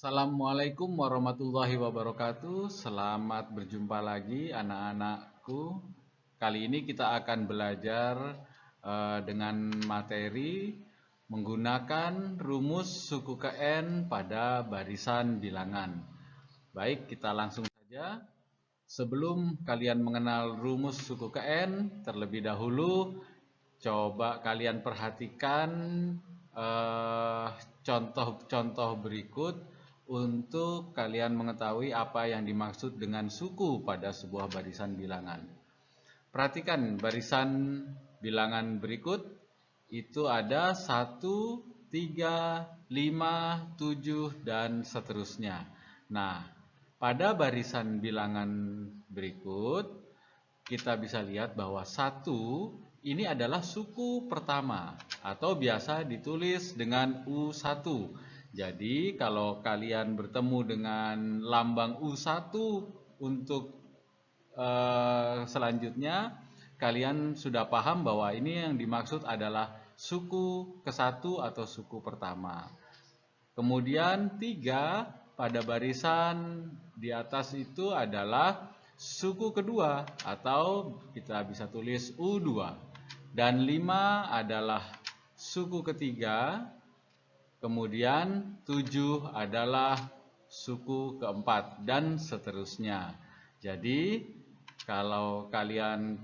Assalamualaikum warahmatullahi wabarakatuh. Selamat berjumpa lagi anak-anakku. Kali ini kita akan belajar dengan materi menggunakan rumus suku ke N pada barisan bilangan. Baik, kita langsung saja. Sebelum kalian mengenal rumus suku ke N, terlebih dahulu coba kalian perhatikan contoh-contoh berikut untuk kalian mengetahui apa yang dimaksud dengan suku pada sebuah barisan bilangan. Perhatikan barisan bilangan berikut, itu ada 1, 3, 5, 7, dan seterusnya. Nah, pada barisan bilangan berikut, kita bisa lihat bahwa 1 ini adalah suku pertama atau biasa ditulis dengan U1. Jadi kalau kalian bertemu dengan lambang U1 untuk selanjutnya, kalian sudah paham bahwa ini yang dimaksud adalah suku ke-1 atau suku pertama. Kemudian 3 pada barisan di atas itu adalah suku kedua atau kita bisa tulis U2. Dan 5 adalah suku ketiga. Kemudian 7 adalah suku keempat dan seterusnya. Jadi kalau kalian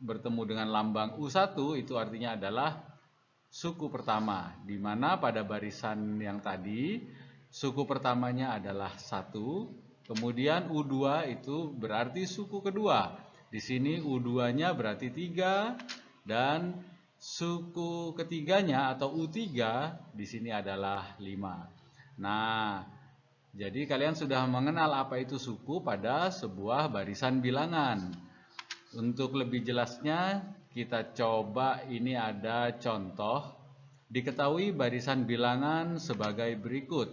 bertemu dengan lambang U1 itu artinya adalah suku pertama, di mana pada barisan yang tadi suku pertamanya adalah 1, kemudian U2 itu berarti suku kedua. Di sini U2-nya berarti 3 dan suku ketiganya atau U3 di sini adalah 5. Nah, jadi kalian sudah mengenal apa itu suku pada sebuah barisan bilangan. Untuk lebih jelasnya, kita coba ini ada contoh. Diketahui barisan bilangan sebagai berikut.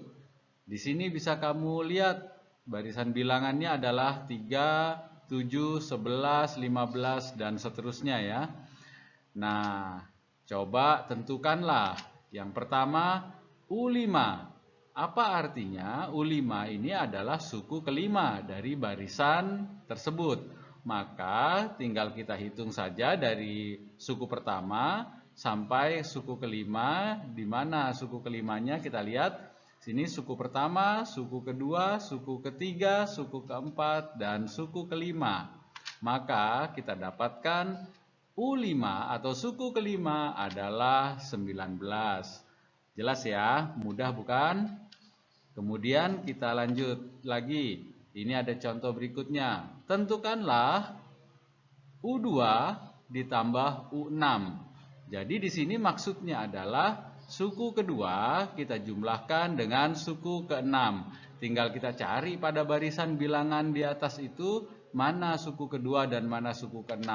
Di sini bisa kamu lihat barisan bilangannya adalah 3, 7, 11, 15, dan seterusnya ya. Nah, coba tentukanlah. Yang pertama, U5. Apa artinya? U5 ini adalah suku kelima dari barisan tersebut. Maka tinggal kita hitung saja dari suku pertama sampai suku kelima, di mana suku kelimanya kita lihat. Sini suku pertama, suku kedua, suku ketiga, suku keempat, dan suku kelima. Maka kita dapatkan U5 atau suku kelima adalah 19. Jelas ya, mudah bukan? Kemudian kita lanjut lagi. Ini ada contoh berikutnya. Tentukanlah U2 ditambah U6. Jadi di sini maksudnya adalah suku kedua kita jumlahkan dengan suku ke-6. Tinggal kita cari pada barisan bilangan di atas itu mana suku kedua dan mana suku ke-6.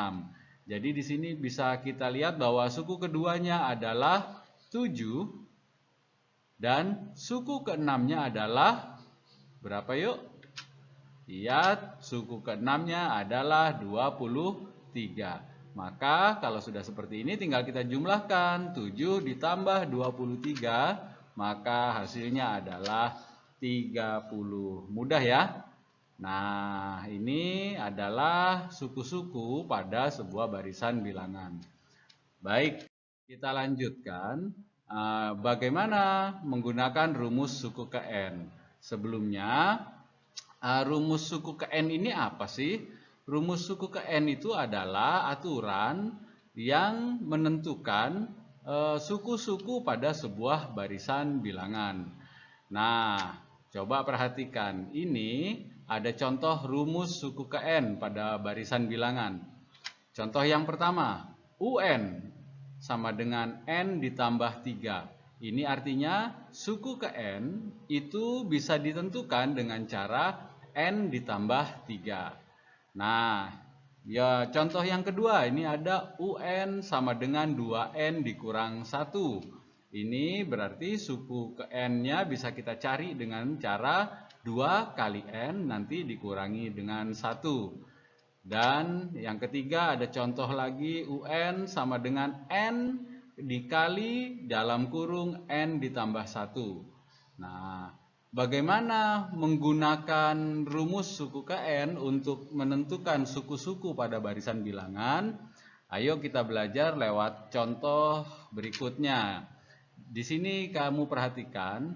Jadi di sini bisa kita lihat bahwa suku keduanya adalah 7 dan suku ke-6-nya adalah berapa yuk? Lihat, suku ke-6-nya adalah 23. Maka kalau sudah seperti ini tinggal kita jumlahkan 7 ditambah 23, maka hasilnya adalah 30. Mudah ya? Nah, ini adalah suku-suku pada sebuah barisan bilangan. Baik, kita lanjutkan. Bagaimana menggunakan rumus suku ke N? Sebelumnya, rumus suku ke N ini apa sih? Rumus suku ke N itu adalah aturan yang menentukan suku-suku pada sebuah barisan bilangan. Nah, coba perhatikan. Ini ada contoh rumus suku ke N pada barisan bilangan. Contoh yang pertama, UN sama dengan N ditambah 3. Ini artinya suku ke N itu bisa ditentukan dengan cara N ditambah 3. Nah, ya contoh yang kedua, ini ada UN sama dengan 2N dikurang 1. Ini berarti suku ke N-nya bisa kita cari dengan cara 2 kali N nanti dikurangi dengan 1. Dan yang ketiga ada contoh lagi, UN sama dengan N dikali dalam kurung N ditambah 1. Nah, bagaimana menggunakan rumus suku KN untuk menentukan suku-suku pada barisan bilangan? Ayo kita belajar lewat contoh berikutnya. Di sini kamu perhatikan,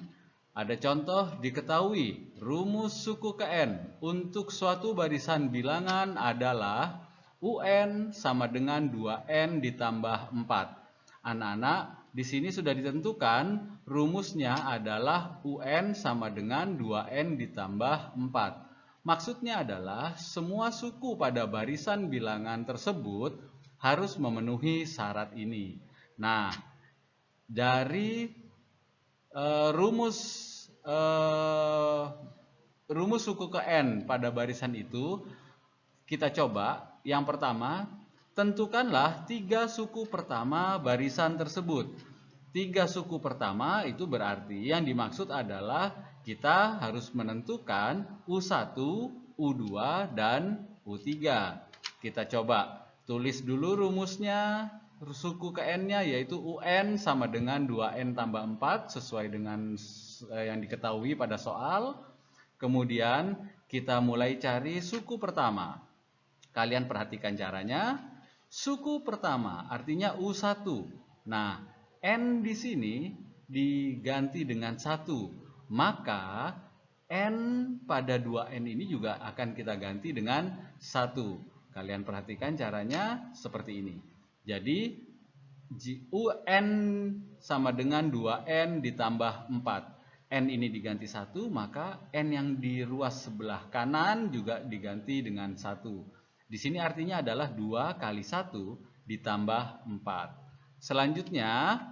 ada contoh diketahui rumus suku KN untuk suatu barisan bilangan adalah UN sama dengan 2N ditambah 4. Anak-anak, di sini sudah ditentukan rumusnya adalah UN sama dengan 2N ditambah 4. Maksudnya adalah semua suku pada barisan bilangan tersebut harus memenuhi syarat ini. Nah, dari rumus suku KN pada barisan itu, kita coba. Yang pertama, tentukanlah 3 suku pertama barisan tersebut. 3 suku pertama itu berarti yang dimaksud adalah kita harus menentukan U1, U2, dan U3. Kita coba tulis dulu rumusnya, suku KN-nya yaitu UN sama dengan 2N tambah 4 sesuai dengan yang diketahui pada soal. Kemudian kita mulai cari suku pertama. Kalian perhatikan caranya. Suku pertama artinya U1. Nah, N di sini diganti dengan 1. Maka N pada 2N ini juga akan kita ganti dengan 1. Kalian perhatikan caranya seperti ini. Jadi UN sama dengan 2N ditambah 4. N ini diganti 1, maka N yang di ruas sebelah kanan juga diganti dengan 1. Di sini artinya adalah 2 kali 1 ditambah 4. Selanjutnya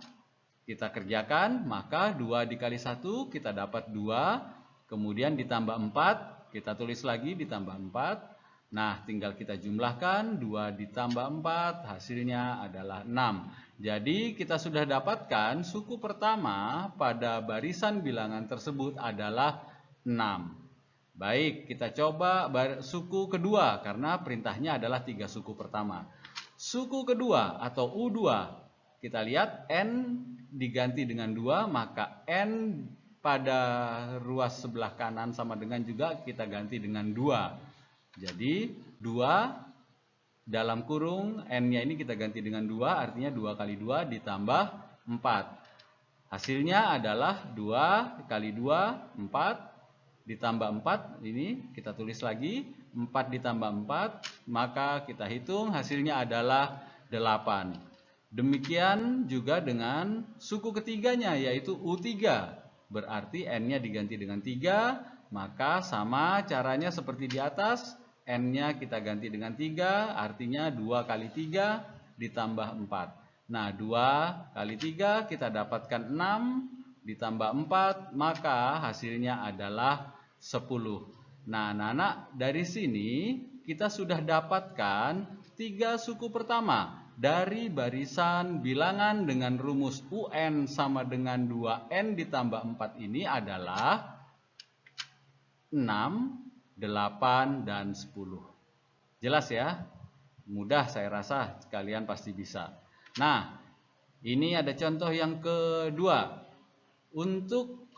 kita kerjakan, maka 2 dikali 1 kita dapat 2. Kemudian ditambah 4, kita tulis lagi ditambah 4. Nah, tinggal kita jumlahkan 2 ditambah 4, hasilnya adalah 6. Jadi kita sudah dapatkan suku pertama pada barisan bilangan tersebut adalah 6. Baik, kita coba suku kedua karena perintahnya adalah 3 suku pertama. Suku kedua atau U2, kita lihat N diganti dengan 2, maka N pada ruas sebelah kanan sama dengan juga kita ganti dengan 2. Jadi 2 dalam kurung N-nya ini kita ganti dengan 2, artinya 2 kali 2 ditambah 4. Hasilnya adalah 2 kali 2, 4. Ditambah 4, ini kita tulis lagi, 4 ditambah 4, maka kita hitung hasilnya adalah 8. Demikian juga dengan suku ketiganya yaitu U3. Berarti N-nya diganti dengan 3, maka sama caranya seperti di atas, N-nya kita ganti dengan 3, artinya 2 kali 3 ditambah 4. Nah, 2 kali 3 kita dapatkan 6, ditambah 4, maka hasilnya adalah 10. Nah, anak-anak, dari sini kita sudah dapatkan 3 suku pertama dari barisan bilangan dengan rumus UN sama dengan 2N ditambah 4 ini adalah 6, 8, dan 10. Jelas ya? Mudah, saya rasa kalian pasti bisa. Nah, ini ada contoh yang kedua. Untuk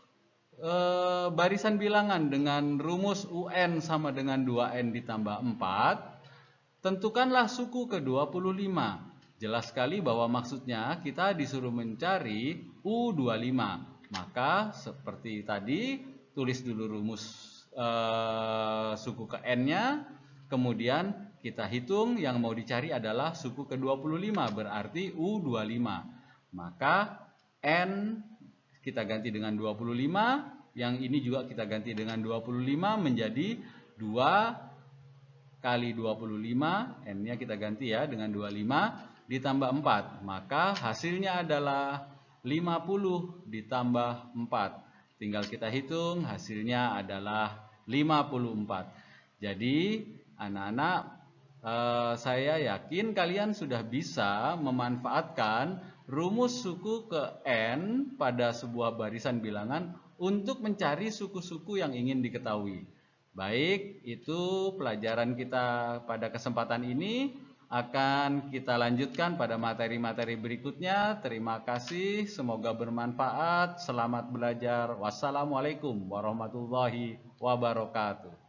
barisan bilangan dengan rumus UN sama dengan 2N ditambah 4, tentukanlah suku ke-25. Jelas sekali bahwa maksudnya kita disuruh mencari U25. Maka seperti tadi, tulis dulu rumus suku ke N-nya, kemudian kita hitung yang mau dicari adalah suku ke-25, berarti U25. Maka N kita ganti dengan 25, yang ini juga kita ganti dengan 25 menjadi 2 kali 25, N-nya kita ganti ya dengan 25 ditambah 4. Maka hasilnya adalah 50 ditambah 4. Tinggal kita hitung, hasilnya adalah 54. Jadi anak-anak, saya yakin kalian sudah bisa memanfaatkan rumus suku ke N pada sebuah barisan bilangan untuk mencari suku-suku yang ingin diketahui. Baik, itu pelajaran kita pada kesempatan ini. akan kita lanjutkan pada materi-materi berikutnya. Terima kasih, semoga bermanfaat. Selamat belajar. Wassalamualaikum warahmatullahi wabarakatuh.